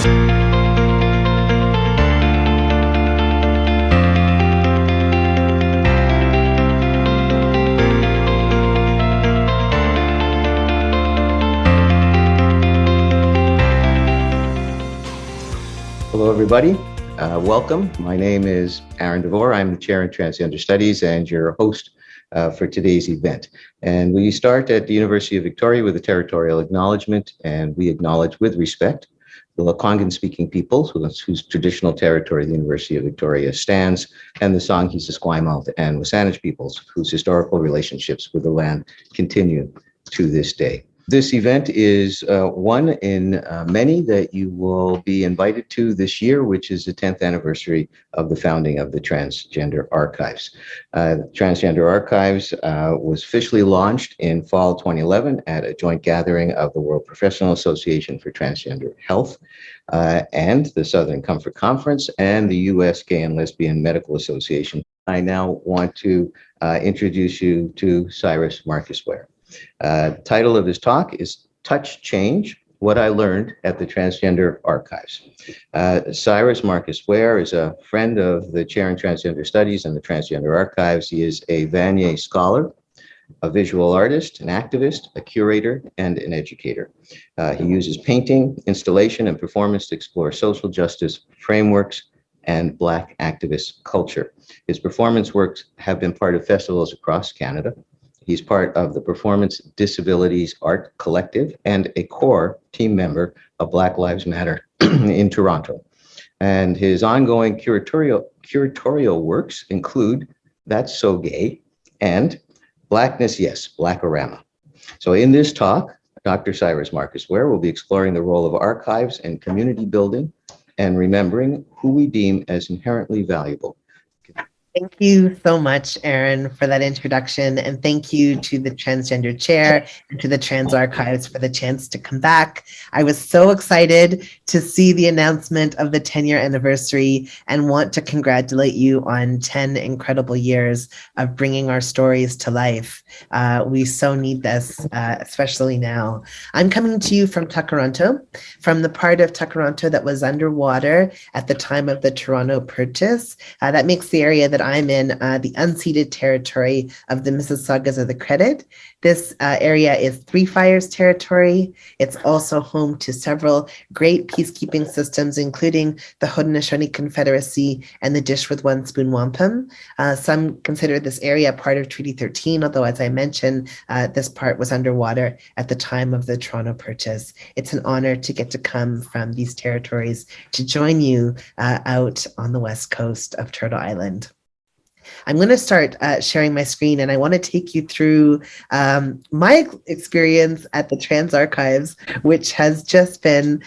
Hello, everybody. Welcome. My name is Aaron DeVore. I'm the Chair in Transgender Studies and your host for today's event. And we start at the University of Victoria with a territorial acknowledgement, and we acknowledge with respect the Lekwungen-speaking peoples whose traditional territory the University of Victoria stands, and the Songhees, Esquimalt, and Wasanich peoples whose historical relationships with the land continue to this day. This event is one in many that you will be invited to this year, which is the 10th anniversary of the founding of the Transgender Archives. Transgender Archives was officially launched in fall 2011 at a joint gathering of the World Professional Association for Transgender Health and the Southern Comfort Conference and the U.S. Gay and Lesbian Medical Association. I now want to introduce you to Cyrus Marcus Ware. The title of his talk is Touch Change, What I Learned at the Transgender Archives. Cyrus Marcus Ware is a friend of the Chair in Transgender Studies and the Transgender Archives. He is a Vanier scholar, a visual artist, an activist, a curator, and an educator. He uses painting, installation, and performance to explore social justice frameworks and Black activist culture. His performance works have been part of festivals across Canada. He's part of the Performance Disabilities Art Collective and a core team member of Black Lives Matter in Toronto. And his ongoing curatorial works include That's So Gay and Blackness, Yes, Blackorama. So in this talk, Dr. Cyrus Marcus Ware will be exploring the role of archives and community building and remembering who we deem as inherently valuable. Thank you so much, Aaron, for that introduction. And thank you to the Transgender Chair and to the Trans Archives for the chance to come back. I was so excited to see the announcement of the 10-year anniversary and want to congratulate you on 10 incredible years of bringing our stories to life. We so need this, especially now. I'm coming to you from Tkaronto, from the part of Tkaronto that was underwater at the time of the Toronto Purchase. That makes the area that I'm in the unceded territory of the Mississaugas of the Credit. This area is Three Fires territory. It's also home to several great peacekeeping systems, including the Haudenosaunee Confederacy and the Dish with One Spoon Wampum. Some consider this area part of Treaty 13, although as I mentioned, this part was underwater at the time of the Toronto Purchase. It's an honor to get to come from these territories to join you out on the west coast of Turtle Island. I'm going to start sharing my screen, and I want to take you through my experience at the Trans Archives, which has just been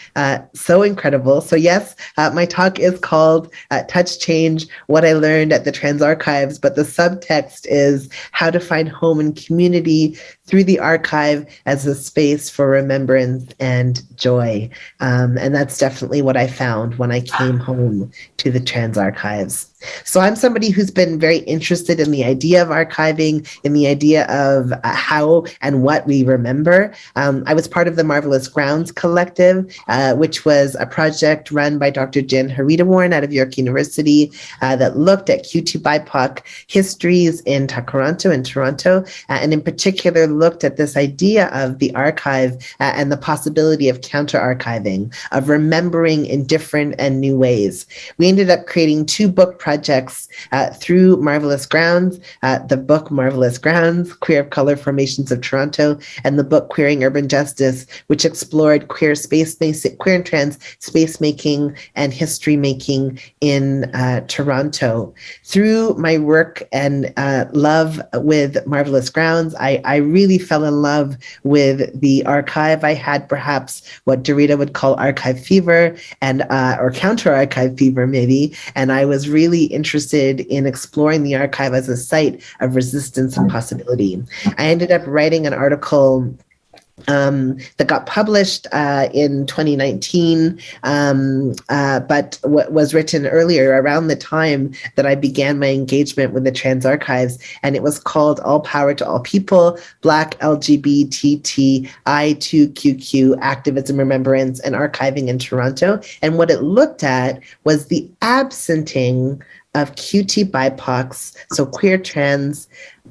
so incredible. So yes, my talk is called Touch Change, What I Learned at the Trans Archives, but the subtext is how to find home and community through the archive as a space for remembrance and joy. And that's definitely what I found when I came home to the Trans Archives. So I'm somebody who's been very interested in the idea of archiving, in the idea of how and what we remember. I was part of the Marvelous Grounds Collective, which was a project run by Dr. Jen Harita-Warren out of York University that looked at Q2 BIPOC histories in Tkaronto and Toronto, and in particular looked at this idea of the archive and the possibility of counter-archiving, of remembering in different and new ways. We ended up creating two book projects through Marvelous Grounds, the book Marvelous Grounds, Queer of Color Formations of Toronto, and the book Queering Urban Justice, which explored queer and trans space making and history making in Toronto. Through my work and love with Marvelous Grounds, I really fell in love with the archive. I had perhaps what Derrida would call archive fever and or counter archive fever maybe, and I was really interested in exploring the archive as a site of resistance and possibility. I ended up writing an article that got published in 2019, but what was written earlier around the time that I began my engagement with the Trans Archives. And it was called All Power to All People, Black LGBTTI2QQ Activism, Remembrance, and Archiving in Toronto. And what it looked at was the absenting of QT BIPOCs, so queer, trans,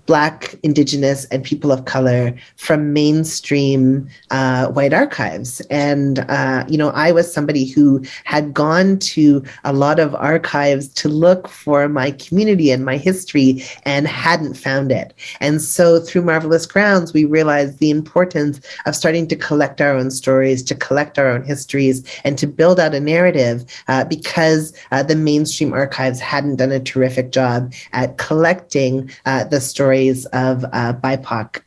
Black, Indigenous, and people of color from mainstream white archives. And, I was somebody who had gone to a lot of archives to look for my community and my history and hadn't found it. And so through Marvelous Grounds, we realized the importance of starting to collect our own stories, to collect our own histories, and to build out a narrative because the mainstream archives hadn't done a terrific job at collecting the stories of BIPOC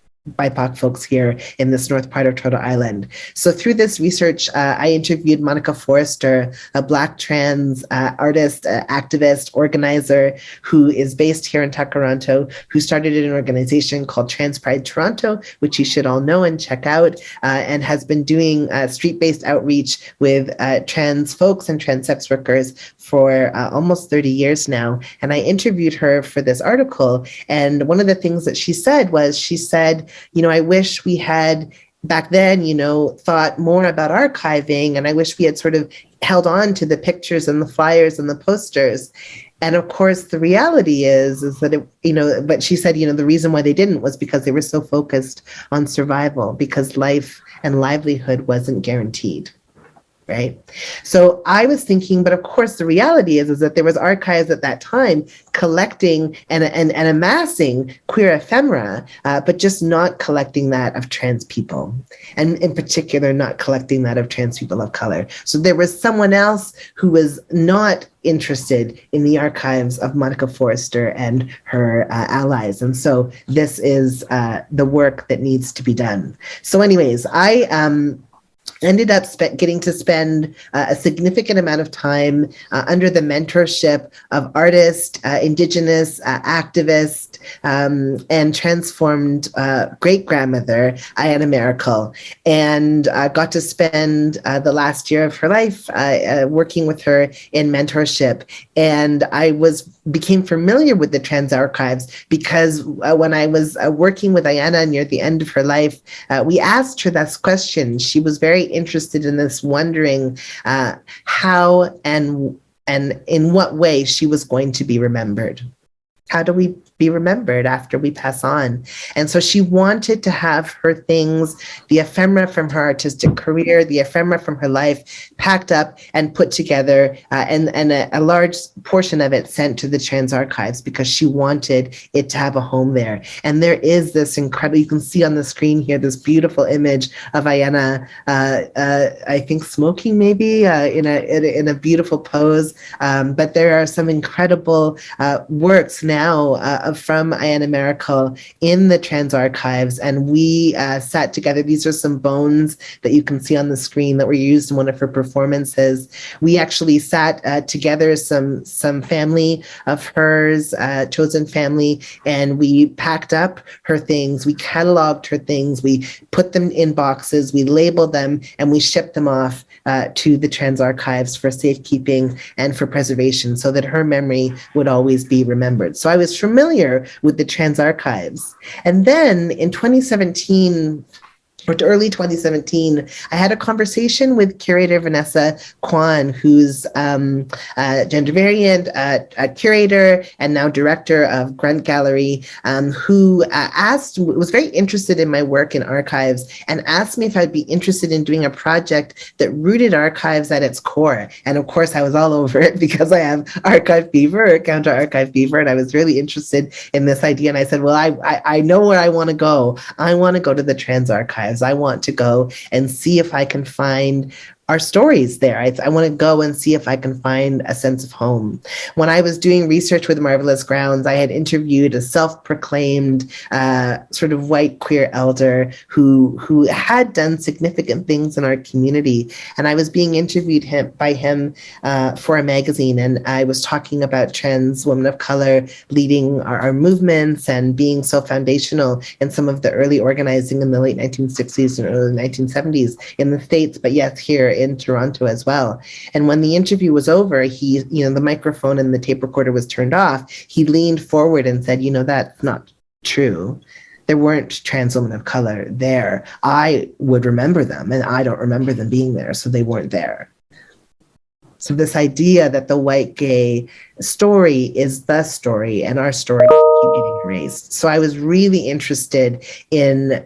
folks here in this north part of Turtle Island. So through this research, I interviewed Monica Forrester, a Black trans artist, activist, organizer who is based here in Toronto, who started an organization called Trans Pride Toronto, which you should all know and check out, and has been doing street-based outreach with trans folks and trans sex workers for almost 30 years now. And I interviewed her for this article. And one of the things that she said, I wish we had back then, thought more about archiving, and I wish we had sort of held on to the pictures and the flyers and the posters. And of course, the reality is that, but she said, the reason why they didn't was because they were so focused on survival, because life and livelihood wasn't guaranteed. Right. So I was thinking, but of course, the reality is that there was archives at that time collecting and amassing queer ephemera, but just not collecting that of trans people, and in particular, not collecting that of trans people of color. So there was someone else who was not interested in the archives of Monica Forrester and her allies. And so this is the work that needs to be done. So anyways, I ended up getting to spend a significant amount of time under the mentorship of artist, Indigenous, activist, and transformed great-grandmother, Ayanna Miracle, and got to spend the last year of her life working with her in mentorship. And I became familiar with the Trans Archives because when I was working with Ayanna near the end of her life, we asked her this question. She was very interested in this, wondering how and in what way she was going to be remembered. How do we be remembered after we pass on? And so she wanted to have her things, the ephemera from her artistic career, the ephemera from her life, packed up and put together, and a large portion of it sent to the Trans Archives because she wanted it to have a home there. And there is this incredible, you can see on the screen here, this beautiful image of Ayanna, I think smoking maybe, in a beautiful pose. But there are some incredible works now from Ayanna Miracle in the Trans Archives, and we sat together. These are some bones that you can see on the screen that were used in one of her performances. We actually sat together, some family of hers, chosen family, and we packed up her things. We cataloged her things. We put them in boxes. We labeled them, and we shipped them off to the Trans Archives for safekeeping and for preservation, so that her memory would always be remembered. So I was familiar with the Trans Archives. And then in 2017, or to early 2017, I had a conversation with curator Vanessa Kwan, who's a gender variant, a curator and now director of Grunt Gallery, who was very interested in my work in archives and asked me if I'd be interested in doing a project that rooted archives at its core. And of course, I was all over it because I have archive fever, or counter archive fever, and I was really interested in this idea. And I said, well, I know where I want to go. I want to go to the Trans Archives. I want to go and see if I can find our stories there. I want to go and see if I can find a sense of home. When I was doing research with Marvelous Grounds, I had interviewed a self-proclaimed sort of white queer elder who had done significant things in our community, and I was being interviewed by him for a magazine, and I was talking about trans women of color leading our movements and being so foundational in some of the early organizing in the late 1960s and early 1970s in the States, but yes, here in Toronto as well. And when the interview was over, the microphone and the tape recorder was turned off. He leaned forward and said, that's not true. There weren't trans women of color there. I would remember them, and I don't remember them being there, so they weren't there. So this idea that the white gay story is the story, and our story keep getting erased. So I was really interested in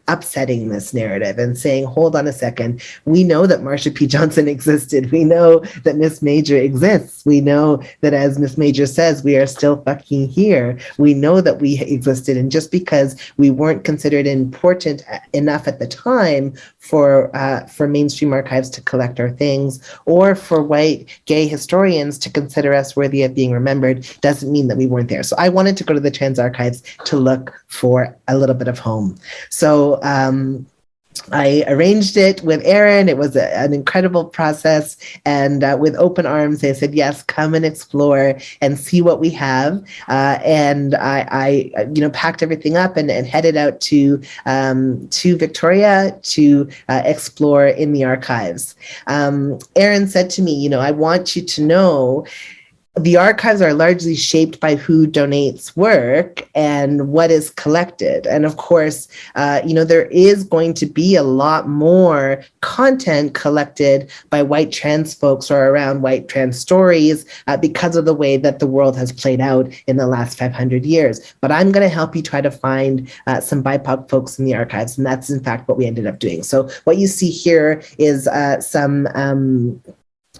upsetting this narrative and saying, hold on a second, we know that Marsha P. Johnson existed. We know that Miss Major exists. We know that, as Miss Major says, we are still fucking here. We know that we existed. And just because we weren't considered important enough at the time for mainstream archives to collect our things, or for white gay historians to consider us worthy of being remembered, doesn't mean that we weren't there. So I wanted to go to the Trans Archives to look for a little bit of home. So I arranged it with Aaron. It was an incredible process. And with open arms, they said, yes, come and explore and see what we have. And I packed everything up and headed out to Victoria to explore in the archives. Aaron said to me, I want you to know the archives are largely shaped by who donates work and what is collected. And of course, there is going to be a lot more content collected by white trans folks or around white trans stories because of the way that the world has played out in the last 500 years. But I'm going to help you try to find some BIPOC folks in the archives. And that's in fact what we ended up doing. So what you see here is some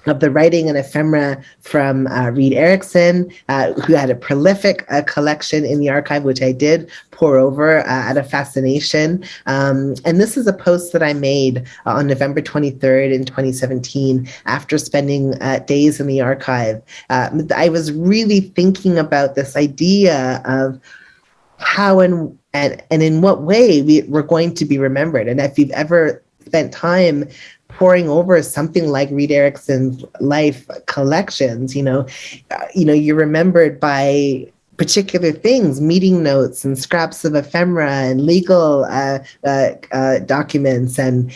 of the writing and ephemera from Reed Erickson, who had a prolific collection in the archive, which I did pour over out of fascination. And this is a post that I made on November 23rd in 2017, after spending days in the archive. I was really thinking about this idea of how and in what way we're going to be remembered. And if you've ever spent time poring over something like Reed Erickson's life collections, you're remembered by particular things, meeting notes and scraps of ephemera and legal documents and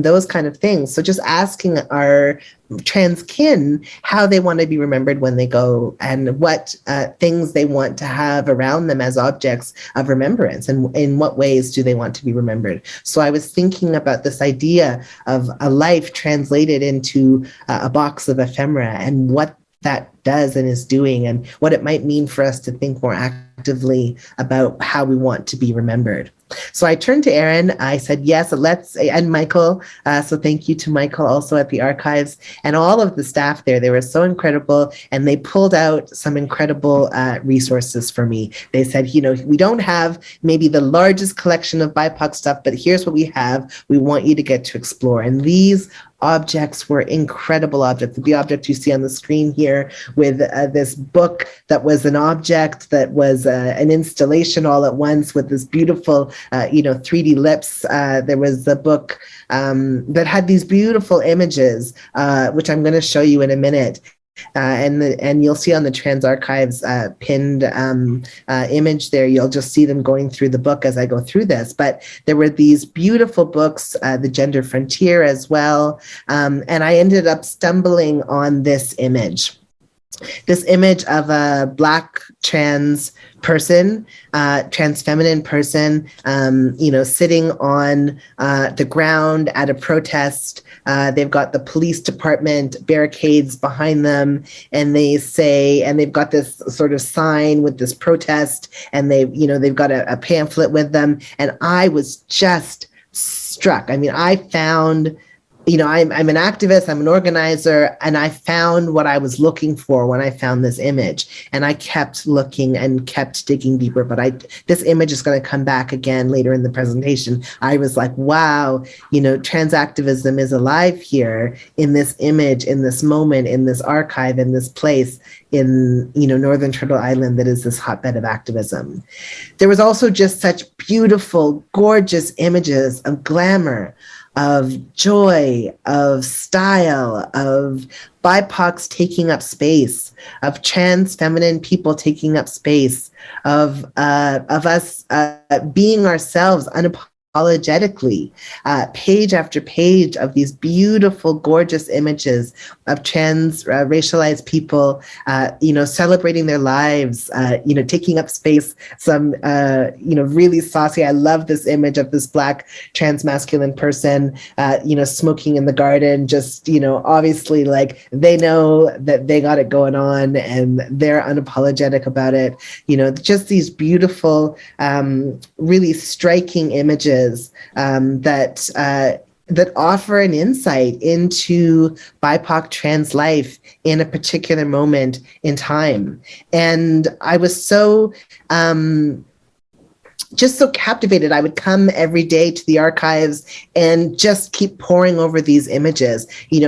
those kind of things. So just asking our trans kin how they want to be remembered when they go, and what things they want to have around them as objects of remembrance, and in what ways do they want to be remembered. So I was thinking about this idea of a life translated into a box of ephemera, and what that does and is doing, and what it might mean for us to think more actively about how we want to be remembered. So I turned to Aaron. I said, yes, and Michael. So thank you to Michael also at the archives and all of the staff there. They were so incredible, and they pulled out some incredible resources for me. They said, we don't have maybe the largest collection of BIPOC stuff, but here's what we have. We want you to get to explore. And these objects were incredible objects. The object you see on the screen here with this book that was an object that was an installation all at once with this beautiful 3D lips. There was a book that had these beautiful images, which I'm going to show you in a minute. And you'll see on the Trans Archives pinned image there, you'll just see them going through the book as I go through this. But there were these beautiful books, The Gender Frontier as well. And I ended up stumbling on this image of a Black trans person, trans feminine person, sitting on the ground at a protest. They've got the police department barricades behind them, and they've got this sort of sign with this protest, and they've got a pamphlet with them. And I was just struck. I mean, I found I'm an activist, I'm an organizer, and I found what I was looking for when I found this image. And I kept looking and kept digging deeper, but this image is going to come back again later in the presentation. I was like, wow, trans activism is alive here in this image, in this moment, in this archive, in this place in, Northern Turtle Island that is this hotbed of activism. There was also just such beautiful, gorgeous images of glamour, of joy, of style, of BIPOCs taking up space, of trans feminine people taking up space, of us being ourselves unapologetically, page after page of these beautiful, gorgeous images of trans racialized people, celebrating their lives, taking up space. Some, really saucy. I love this image of this Black trans masculine person, smoking in the garden. Just, obviously, like they know that they got it going on and they're unapologetic about it. Just these beautiful, really striking images that offer an insight into BIPOC trans life in a particular moment in time. And I was just so captivated. I would come every day to the archives and just keep poring over these images,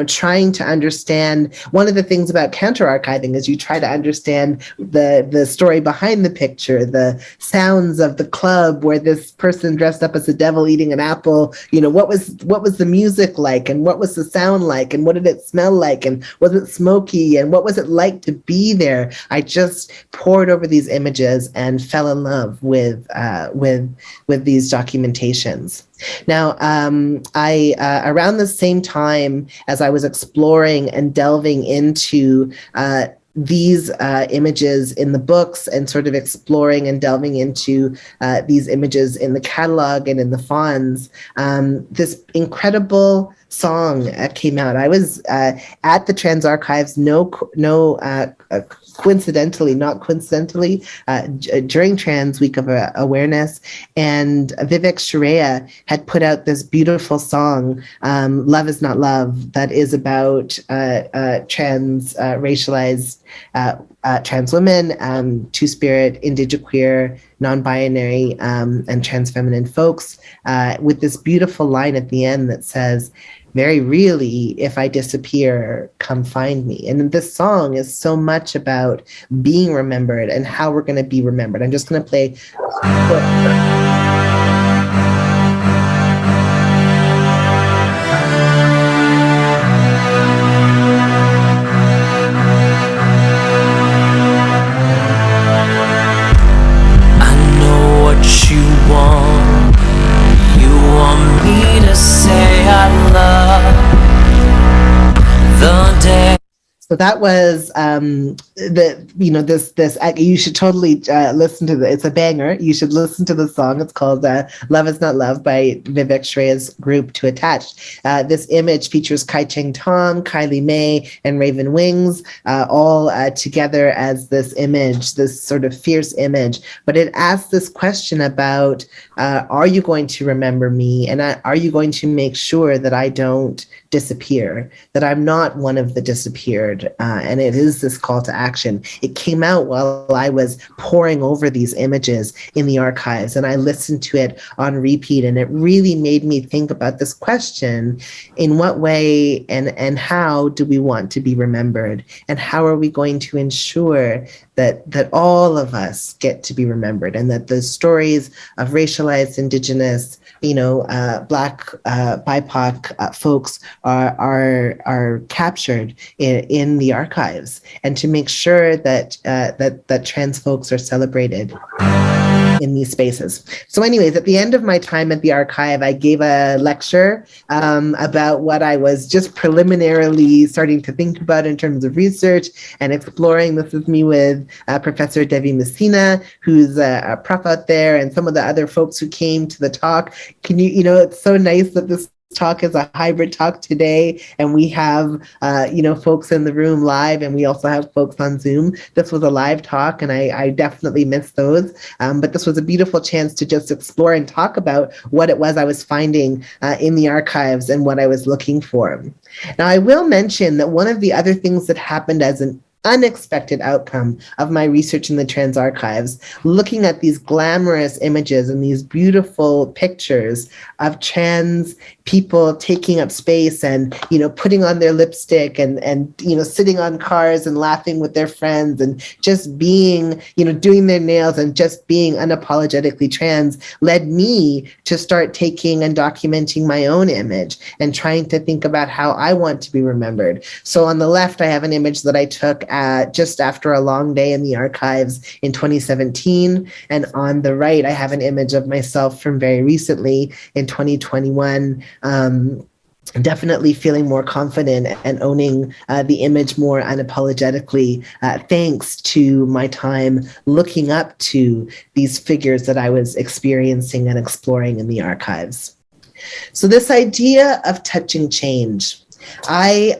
trying to understand. One of the things about counter archiving is you try to understand the story behind the picture, the sounds of the club where this person dressed up as a devil eating an apple. What was the music like, and what was the sound like, and what did it smell like, and was it smoky, and what was it like to be there? I just pored over these images and fell in love with these documentations. Now, I around the same time as I was exploring and delving into these images in the books and sort of exploring and delving into these images in the catalog and in the fawns, this incredible song came out. I was at the Trans Archives, coincidentally, during Trans Week of Awareness, and Vivek Shraya had put out this beautiful song, Love Is Not Love, that is about trans racialized trans women, two-spirit, indigiqueer, non-binary, and trans feminine folks, with this beautiful line at the end that says, "Very really, if I disappear, come find me." And this song is so much about being remembered and how we're going to be remembered. I'm just going to play. So that was this. You should totally listen to it's a banger. You should listen to the song. It's called "Love Is Not Love" by Vivek Shraya's group To Attached. This image features Kai Cheng Tom, Kylie May, and Raven Wings, all together as this image, this sort of fierce image. But it asks this question about: are you going to remember me, and are you going to make sure that I don't disappear, that I'm not one of the disappeared? And it is this call to action. It came out while I was poring over these images in the archives, and I listened to it on repeat, and it really made me think about this question: in what way and how do we want to be remembered, and how are we going to ensure that all of us get to be remembered, and that the stories of racialized, Indigenous, Black, BIPOC folks are captured in the archives, and to make sure that trans folks are celebrated in these spaces. So anyways, at the end of my time at the archive, I gave a lecture about what I was just preliminarily starting to think about in terms of research and exploring. This is me with Professor Devi Messina, who's a prof out there, and some of the other folks who came to the talk. Can it's so nice that this talk is a hybrid talk today, and we have folks in the room live, and we also have folks on Zoom. This was a live talk, and I definitely missed those. But this was a beautiful chance to just explore and talk about what it was I was finding in the archives and what I was looking for. Now, I will mention that one of the other things that happened as an unexpected outcome of my research in the trans archives, looking at these glamorous images and these beautiful pictures of trans people taking up space and putting on their lipstick and sitting on cars and laughing with their friends and just being doing their nails and just being unapologetically trans, led me to start taking and documenting my own image and trying to think about how I want to be remembered. So on the left, I have an image that I took just after a long day in the archives in 2017, and on the right, I have an image of myself from very recently in 2021. Definitely feeling more confident and owning the image more unapologetically, thanks to my time looking up to these figures that I was experiencing and exploring in the archives. So this idea of touching change, I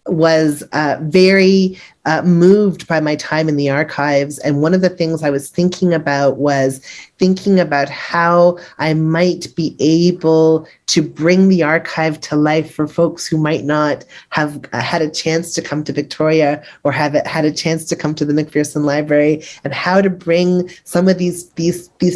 was very moved by my time in the archives. And one of the things I was thinking about was thinking about how I might be able to bring the archive to life for folks who might not have had a chance to come to Victoria or have had a chance to come to the McPherson Library, and how to bring some of these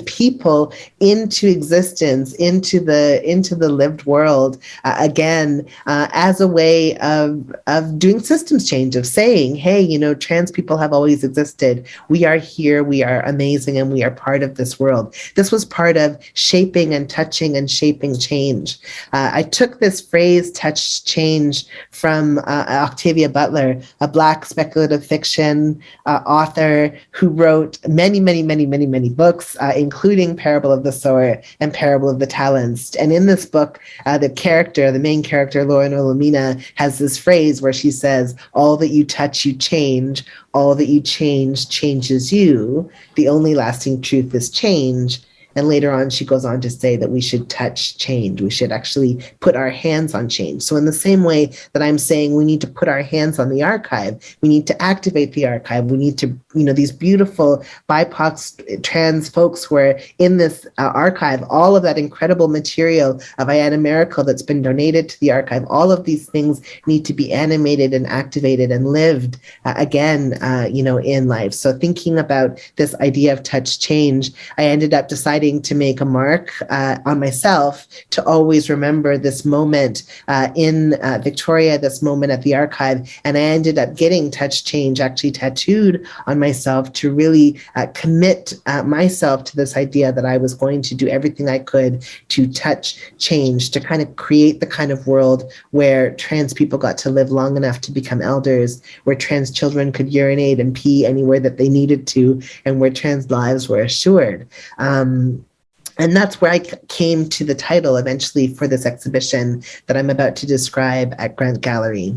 people into existence, into the lived world again, as a way of doing systems change, of saying, hey, trans people have always existed. We are here, we are amazing, and we are part of this world. This was part of shaping and touching and shaping change. I took this phrase, touch change, from Octavia Butler, a Black speculative fiction author who wrote many, many, many, many, many books, including Parable of the Sower and Parable of the Talents. And in this book, the main character, Lauren Olomina, has this phrase where she says, all that you touch, you change. All that you change changes you. The only lasting truth is change. And later on, she goes on to say that we should touch change. We should actually put our hands on change. So in the same way that I'm saying we need to put our hands on the archive, we need to activate the archive. We need to, these beautiful BIPOC trans folks who are in this archive, all of that incredible material of Ayanna Miracle that's been donated to the archive, all of these things need to be animated and activated and lived again, in life. So thinking about this idea of touch change, I ended up deciding to make a mark on myself to always remember this moment in Victoria, this moment at the archive. And I ended up getting touch change actually tattooed on myself to really commit myself to this idea that I was going to do everything I could to touch change, to kind of create the kind of world where trans people got to live long enough to become elders, where trans children could urinate and pee anywhere that they needed to, and where trans lives were assured. And that's where I came to the title eventually for this exhibition that I'm about to describe at Grant Gallery.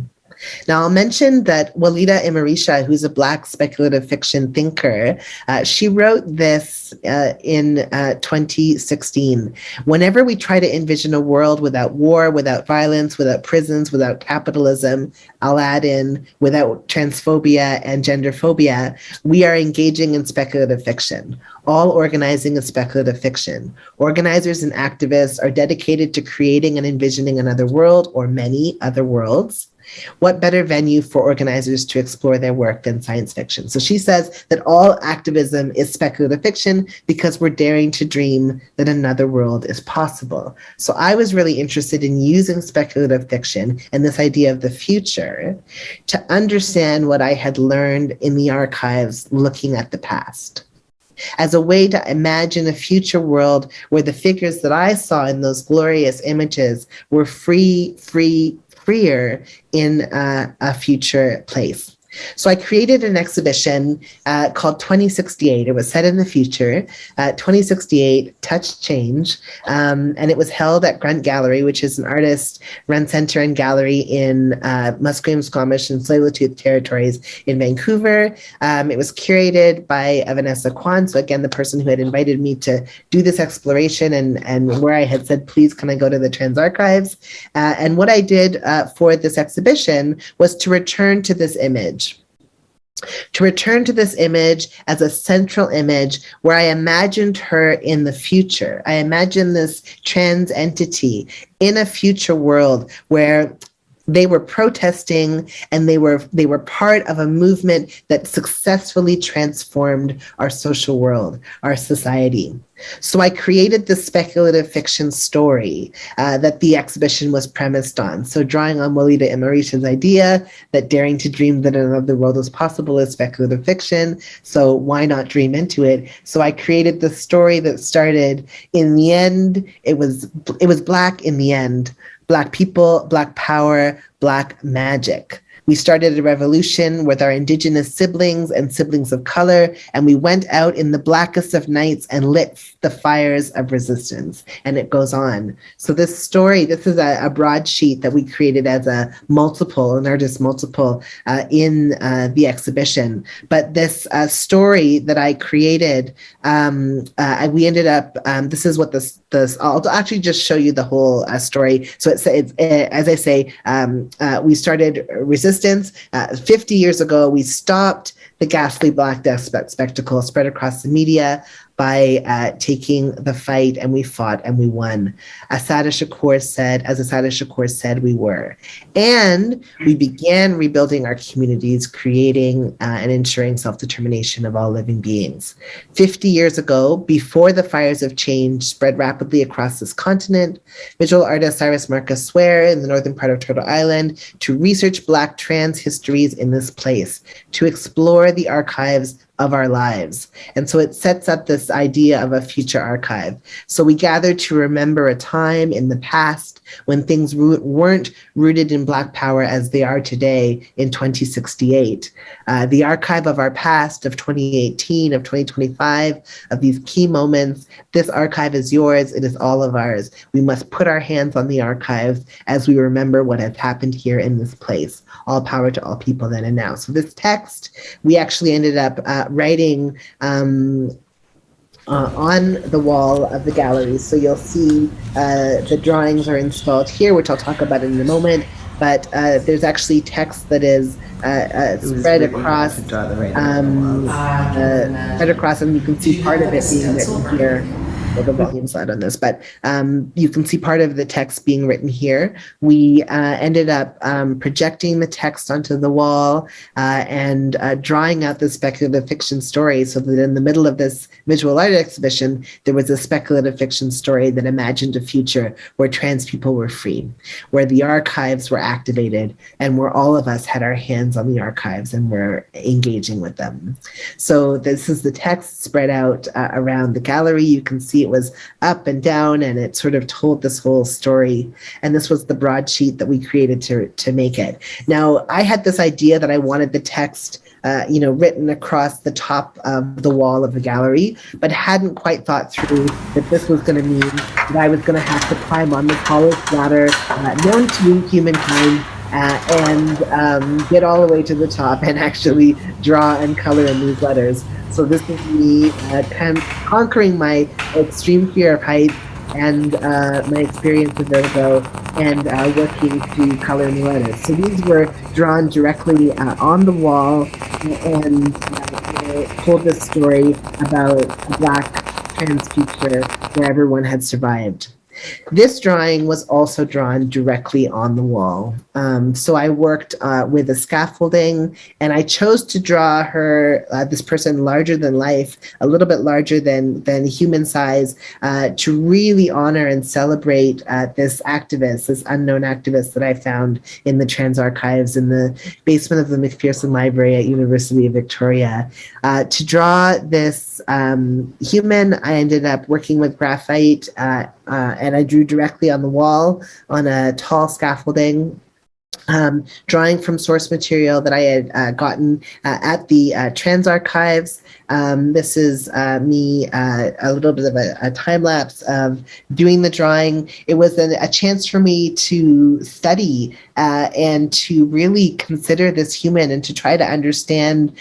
Now, I'll mention that Walida Imarisha, who's a Black speculative fiction thinker, she wrote this in 2016. Whenever we try to envision a world without war, without violence, without prisons, without capitalism, I'll add in without transphobia and genderphobia, we are engaging in speculative fiction. All organizing is speculative fiction. Organizers and activists are dedicated to creating and envisioning another world or many other worlds. What better venue for organizers to explore their work than science fiction? So she says that all activism is speculative fiction because we're daring to dream that another world is possible. So I was really interested in using speculative fiction and this idea of the future to understand what I had learned in the archives looking at the past, as a way to imagine a future world where the figures that I saw in those glorious images were freer in a future place. So I created an exhibition called 2068. It was set in the future, 2068 Touch Change. And it was held at Grunt Gallery, which is an artist-run center and gallery in Musqueam, Squamish, and Tsleil-Waututh territories in Vancouver. It was curated by Vanessa Kwan. So again, the person who had invited me to do this exploration and where I had said, please, can I go to the Trans Archives? And what I did for this exhibition was to return to this image. To return to this image as a central image where I imagined her in the future. I imagined this trans entity in a future world where they were protesting and they were part of a movement that successfully transformed our social world, our society. So I created this speculative fiction story that the exhibition was premised on. So drawing on Walida Imarisha's idea that daring to dream that another world is possible is speculative fiction. So why not dream into it? So I created the story that started in the end. It was Black in the end. Black people, Black power, Black magic. We started a revolution with our Indigenous siblings and siblings of color, and we went out in the blackest of nights and lit the fires of resistance. And it goes on. So this story, this is a broadsheet that we created as a multiple, an artist multiple in the exhibition. But this story that I created, we ended up, this is what this I'll actually just show you the whole story. So it's as I say, we started resistance. 50 years ago, we stopped the ghastly Black Death spectacle spread across the media by taking the fight, and we fought and we won. As Assata Shakur said, we were. And we began rebuilding our communities, creating and ensuring self-determination of all living beings. 50 years ago, before the fires of change spread rapidly across this continent, visual artist Cyrus Marcus Swear in the northern part of Turtle Island to research Black trans histories in this place, to explore the archives of our lives. And so it sets up this idea of a future archive. So we gather to remember a time in the past when things weren't rooted in Black power as they are today in 2068. The archive of our past, of 2018, of 2025, of these key moments, this archive is yours, it is all of ours. We must put our hands on the archives as we remember what has happened here in this place. All power to all people then and now. So this text, we actually ended up writing on the wall of the gallery. So you'll see the drawings are installed here, which I'll talk about in a moment. But there's actually text that is spread across, and you can see part of it being written here. Well, the volume slide on this, but you can see part of the text being written here. We ended up projecting the text onto the wall and drawing out the speculative fiction story so that in the middle of this visual art exhibition, there was a speculative fiction story that imagined a future where trans people were free, where the archives were activated, and where all of us had our hands on the archives and were engaging with them. So this is the text spread out around the gallery. You can see it was up and down, and it sort of told this whole story. And this was the broadsheet that we created to make it. Now, I had this idea that I wanted the text written across the top of the wall of the gallery, but hadn't quite thought through that this was going to mean that I was going to have to climb on the tallest ladder known to humankind and get all the way to the top and actually draw and color in these letters. So this is me conquering my extreme fear of heights and my experience of vertigo and working to color in the letters. So these were drawn directly on the wall and told this story about a Black trans future where everyone had survived. This drawing was also drawn directly on the wall. So I worked with the scaffolding, and I chose to draw her, this person larger than life, a little bit larger than human size, to really honor and celebrate this activist, this unknown activist that I found in the Trans Archives in the basement of the Macpherson Library at University of Victoria. To draw this human, I ended up working with graphite, and I drew directly on the wall on a tall scaffolding. drawing from source material that I had gotten at the Trans Archives. This is me, a little bit of a time lapse of doing the drawing. It was a chance for me to study and to really consider this human and to try to understand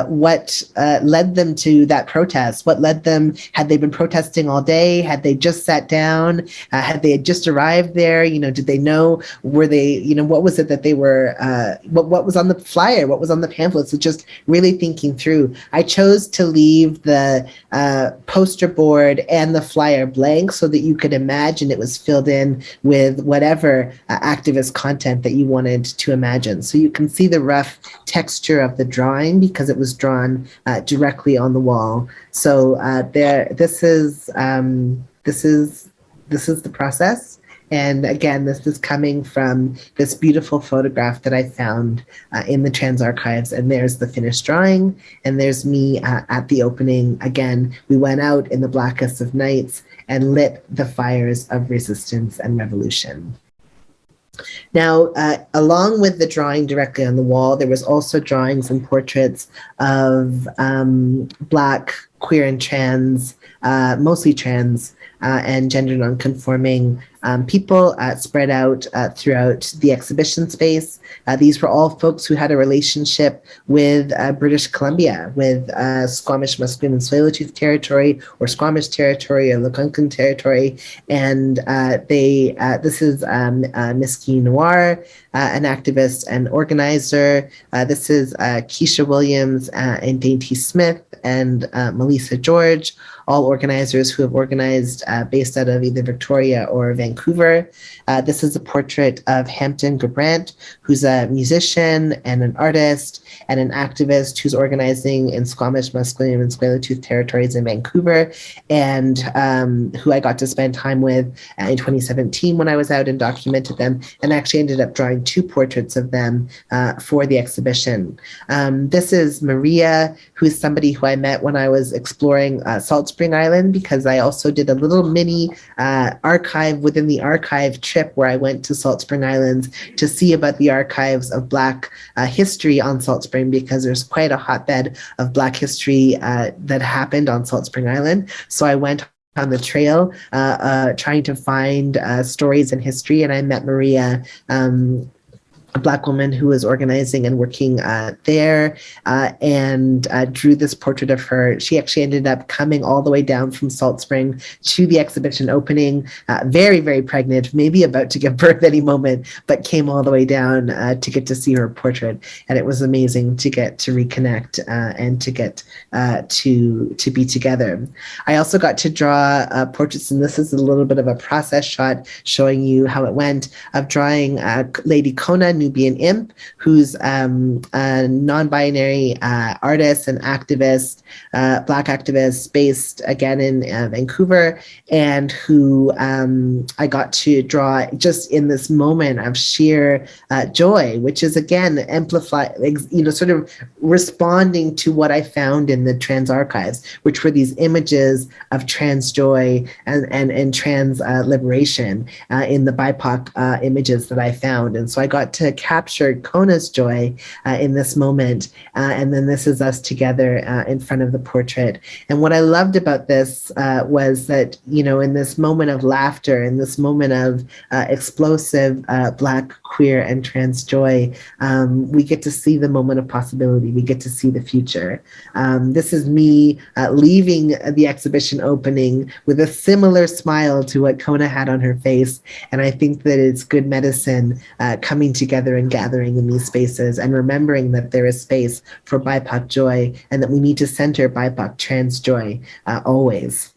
what led them to that protest. What led them? Had they been protesting all day? Had they just sat down? Had they just arrived there? Did they know? Were they? What was it that they were? What was on the flyer? What was on the pamphlet? So just really thinking through. I chose to leave the poster board and the flyer blank so that you could imagine it was filled in with whatever activist content that you wanted to imagine. So you can see the rough texture of the drawing because it was drawn directly on the wall. So this is the process. And again, this is coming from this beautiful photograph that I found in the Trans Archives. And there's the finished drawing, and there's me at the opening. Again, we went out in the blackest of nights and lit the fires of resistance and revolution. Now, along with the drawing directly on the wall, there was also drawings and portraits of Black, queer, and trans, mostly trans, and gender nonconforming people spread out throughout the exhibition space. These were all folks who had a relationship with British Columbia, with Squamish, Musqueam, and Tsleil-Waututh territory, or Squamish territory, or Lekwungen territory. And this is Miss Guy Noir, an activist and organizer. This is Keisha Williams and Dainty Smith and Melissa George, all organizers who have organized based out of either Victoria or Vancouver. This is a portrait of Hampton Gerbrandt, who's a musician and an artist and an activist who's organizing in Squamish, Musqueam, and Tsleil-Waututh territories in Vancouver, and who I got to spend time with in 2017 when I was out and documented them, and actually ended up drawing 2 portraits of them for the exhibition. This is Maria, who's somebody who I met when I was exploring Salt Spring Island, because I also did a little mini archive within the archive trip where I went to Salt Spring Islands to see about the archives of Black history on Salt Spring, because there's quite a hotbed of Black history that happened on Salt Spring Island. So I went on the trail trying to find stories and history, and I met Maria, a Black woman who was organizing and working there, and drew this portrait of her. She actually ended up coming all the way down from Salt Spring to the exhibition opening, very, very pregnant, maybe about to give birth any moment, but came all the way down to get to see her portrait. And it was amazing to get to reconnect and to get to be together. I also got to draw portraits, and this is a little bit of a process shot showing you how it went, of drawing Lady Kona, Nubian Imp, who's a non-binary artist and activist, Black activist based again in Vancouver, and who I got to draw just in this moment of sheer joy, which is again sort of responding to what I found in the Trans Archives, which were these images of trans joy and trans liberation in the BIPOC images that I found. And so I got to capture Kona's joy in this moment. And then this is us together in front of the portrait. And what I loved about this was that, in this moment of laughter, in this moment of explosive Black, queer, and trans joy, we get to see the moment of possibility. We get to see the future. This is me leaving the exhibition opening with a similar smile to what Kona had on her face. And I think that it's good medicine coming together and gathering in these spaces and remembering that there is space for BIPOC joy and that we need to center BIPOC trans joy always.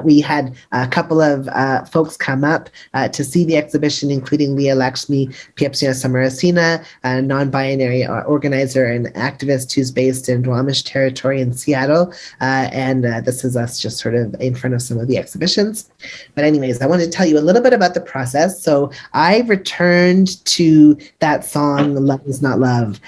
We had a couple of folks come up to see the exhibition, including Leah Lakshmi Piepsina Samarasina, a non-binary organizer and activist who's based in Duwamish territory in Seattle. And this is us just sort of in front of some of the exhibitions. But anyways, I wanted to tell you a little bit about the process. So I returned to that song, Love Is Not Love,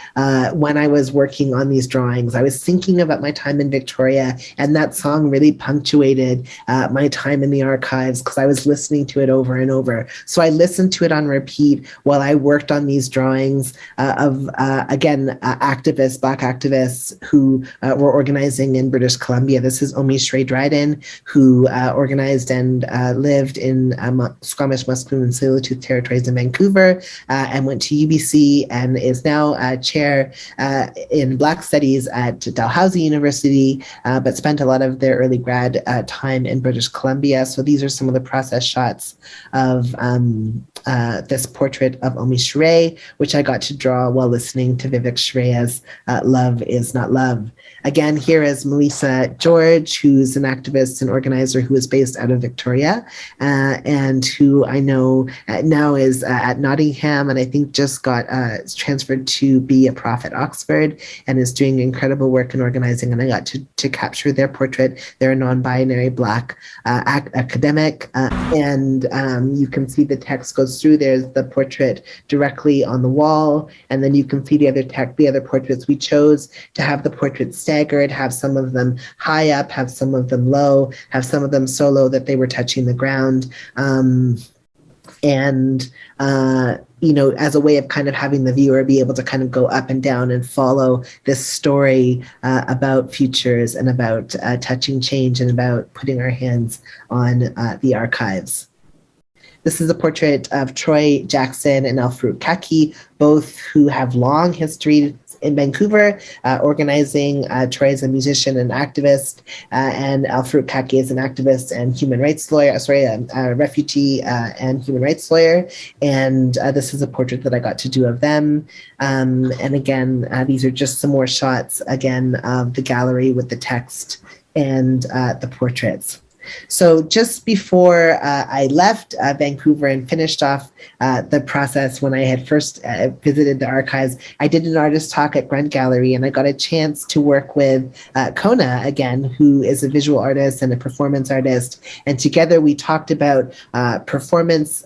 when I was working on these drawings. I was thinking about my time in Victoria, and that song really punctuated my time in the archives because I was listening to it over and over. So I listened to it on repeat while I worked on these drawings of, activists, Black activists who were organizing in British Columbia. This is Omi Shrey Dryden, who organized and lived in Squamish, Musqueam, and Tsleil-Waututh territories in Vancouver, and went to UBC and is now chair in Black Studies at Dalhousie University, but spent a lot of their early grad time in British Columbia. So these are some of the process shots of this portrait of Omi Shrey, which I got to draw while listening to Vivek Shreya's Love Is Not Love. Again, here is Melissa George, who's an activist and organizer who is based out of Victoria, and who I know now is at Nottingham, and I think just got transferred to be a prof at Oxford, and is doing incredible work in organizing. And I got to capture their portrait. They're a non-binary Black academic, and you can see the text goes through. There's the portrait directly on the wall, and then you can see the other portraits. We chose to have the portraits staggered, have some of them high up, have some of them low, have some of them so low that they were touching the ground. As a way of kind of having the viewer be able to kind of go up and down and follow this story about futures and about touching change and about putting our hands on the archives. This is a portrait of Troy Jackson and Al-Farouq Kaki, both who have long history in Vancouver, organizing. Troy is a musician and activist, and Al-Farouq Kaki is an activist and human rights lawyer, a refugee and human rights lawyer. And this is a portrait that I got to do of them. And again, these are just some more shots, again, of the gallery with the text and the portraits. So just before I left Vancouver and finished off the process when I had first visited the archives, I did an artist talk at Grunt Gallery, and I got a chance to work with Kona again, who is a visual artist and a performance artist. And together we talked about performance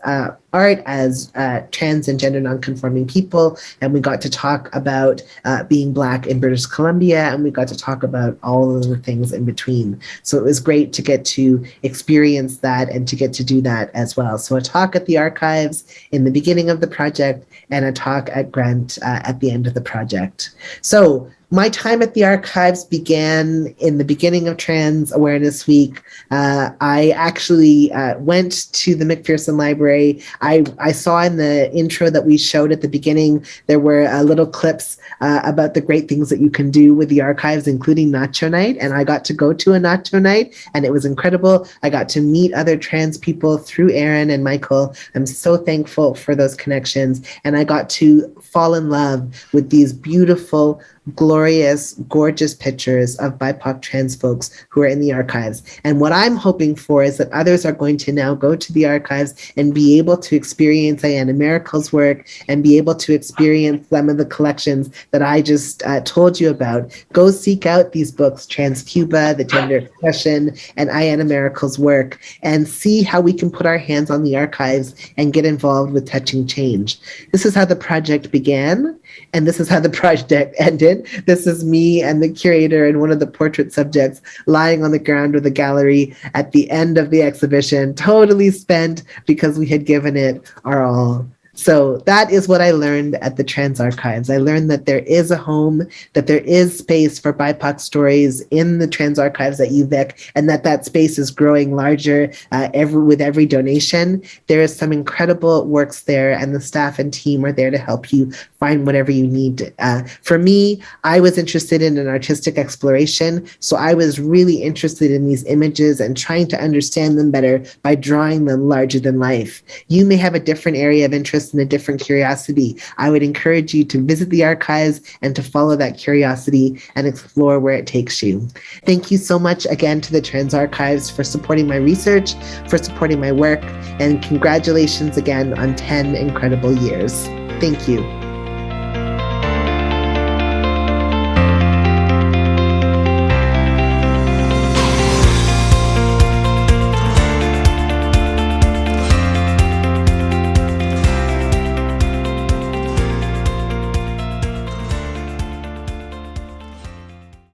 art as trans and gender nonconforming people, and we got to talk about being Black in British Columbia, and we got to talk about all of the things in between. So it was great to get to experience that and to get to do that as well. So a talk at the archives in the beginning of the project and a talk at Grunt at the end of the project. So my time at the archives began in the beginning of Trans Awareness Week. I actually went to the McPherson Library. I saw in the intro that we showed at the beginning, there were little clips about the great things that you can do with the archives, including Nacho Night. And I got to go to a Nacho Night, and it was incredible. I got to meet other trans people through Aaron and Michael. I'm so thankful for those connections. And I got to fall in love with these beautiful, glorious, gorgeous pictures of BIPOC trans folks who are in the archives. And what I'm hoping for is that others are going to now go to the archives and be able to experience Ayanna Miracle's work and be able to experience some of the collections that I just told you about. Go seek out these books, Trans Cuba, The Gender Expression, and Ayanna Miracle's work, and see how we can put our hands on the archives and get involved with touching change. This is how the project began, and this is how the project ended. This is me and the curator and one of the portrait subjects lying on the ground of the gallery at the end of the exhibition, totally spent because we had given it our all. So that is what I learned at the Trans Archives. I learned that there is a home, that there is space for BIPOC stories in the Trans Archives at UVic, and that space is growing larger with every donation. There is some incredible works there, and the staff and team are there to help you find whatever you need. For me, I was interested in an artistic exploration, so I was really interested in these images and trying to understand them better by drawing them larger than life. You may have a different area of interest and a different curiosity. I would encourage you to visit the archives and to follow that curiosity and explore where it takes you. Thank you so much again to the Trans Archives for supporting my research, for supporting my work, and congratulations again on 10 incredible years. Thank you.